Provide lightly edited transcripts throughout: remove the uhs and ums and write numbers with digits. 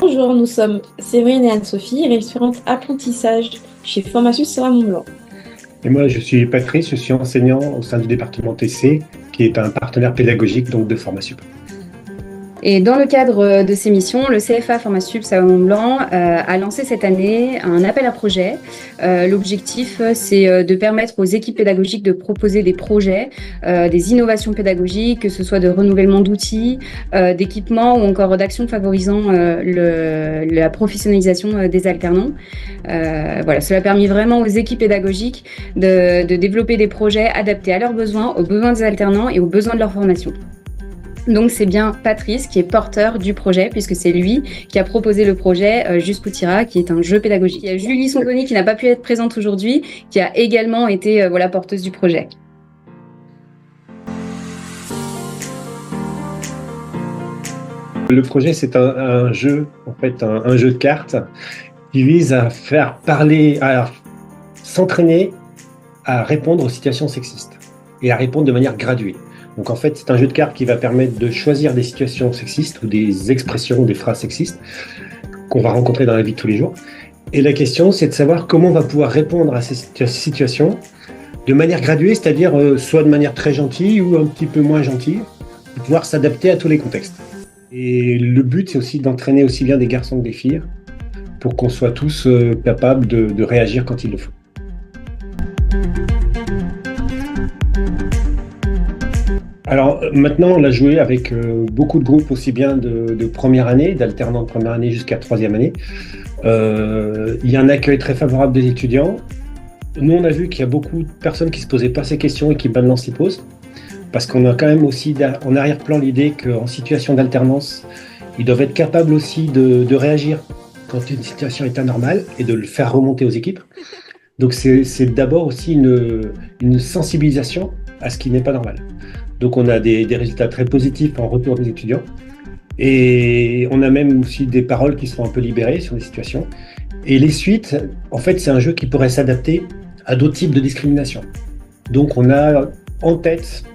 Bonjour, nous sommes Séverine et Anne-Sophie, référentes apprentissage chez Formation Sera Mont-Blanc. Et moi, je suis Patrice, je suis enseignant au sein du département TC, qui est un partenaire pédagogique donc de Formasup. Et dans le cadre de ces missions, le CFA Formasup Savoie-Mont-Blanc a lancé cette année un appel à projet. L'objectif, c'est de permettre aux équipes pédagogiques de proposer des projets, des innovations pédagogiques, que ce soit de renouvellement d'outils, d'équipements ou encore d'actions favorisant la professionnalisation des alternants. Voilà, cela a permis vraiment aux équipes pédagogiques de développer des projets adaptés à leurs besoins, aux besoins des alternants et aux besoins de leur formation. Donc c'est bien Patrice qui est porteur du projet, puisque c'est lui qui a proposé le projet Jusqu'Outira, qui est un jeu pédagogique. Il y a Julie Songoni qui n'a pas pu être présente aujourd'hui, qui a également été porteuse du projet. Le projet, c'est un jeu, en fait, un jeu de cartes qui vise à faire parler, à s'entraîner à répondre aux situations sexistes et à répondre de manière graduée. Donc en fait, c'est un jeu de cartes qui va permettre de choisir des situations sexistes ou des expressions, des phrases sexistes qu'on va rencontrer dans la vie de tous les jours. Et la question, c'est de savoir comment on va pouvoir répondre à ces situations de manière graduée, c'est-à-dire soit de manière très gentille ou un petit peu moins gentille, pour pouvoir s'adapter à tous les contextes. Et le but, c'est aussi d'entraîner aussi bien des garçons que des filles pour qu'on soit tous capables de réagir quand il le faut. Alors maintenant, on l'a joué avec beaucoup de groupes, aussi bien de première année, d'alternants de première année jusqu'à troisième année. Il y a un accueil très favorable des étudiants. Nous, on a vu qu'il y a beaucoup de personnes qui ne se posaient pas ces questions et qui maintenant s'y posent. Parce qu'on a quand même aussi en arrière-plan l'idée qu'en situation d'alternance, ils doivent être capables aussi de réagir quand une situation est anormale et de le faire remonter aux équipes. Donc c'est d'abord aussi une sensibilisation à ce qui n'est pas normal. Donc on a des résultats très positifs en retour des étudiants. Et on a même aussi des paroles qui seront un peu libérées sur les situations. Et les suites, en fait, c'est un jeu qui pourrait s'adapter à d'autres types de discrimination. Donc on a en tête,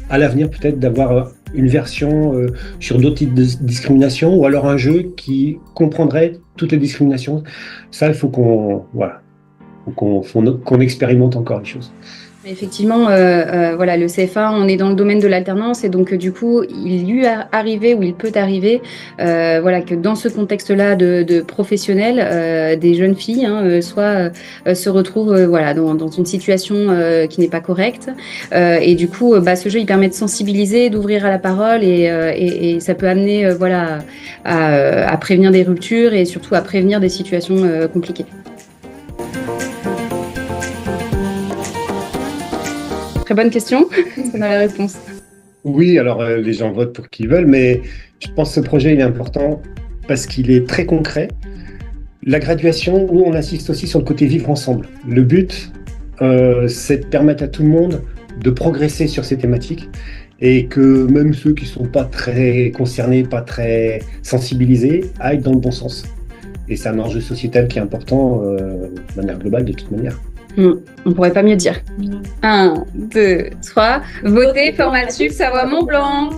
à l'avenir peut-être, d'avoir une version sur d'autres types de discrimination, ou alors un jeu qui comprendrait toutes les discriminations. Ça, il faut qu'on expérimente encore les choses. Effectivement, le CFA, on est dans le domaine de l'alternance et donc du coup, il lui est arrivé ou il peut arriver que dans ce contexte-là de professionnels, des jeunes filles se retrouvent dans une situation qui n'est pas correcte. Et du coup, ce jeu, il permet de sensibiliser, d'ouvrir à la parole et ça peut amener à prévenir des ruptures et surtout à prévenir des situations compliquées. Très bonne question, c'est dans la réponse. Oui, alors les gens votent pour qui ils veulent, mais je pense que ce projet il est important parce qu'il est très concret. La graduation, nous on insiste aussi sur le côté vivre ensemble. Le but, c'est de permettre à tout le monde de progresser sur ces thématiques et que même ceux qui ne sont pas très concernés, pas très sensibilisés, aillent dans le bon sens. Et c'est un enjeu sociétal qui est important de manière globale de toute manière. On pourrait pas mieux dire. 1, 2, 3, votez Formasup Savoie-Mont-Blanc.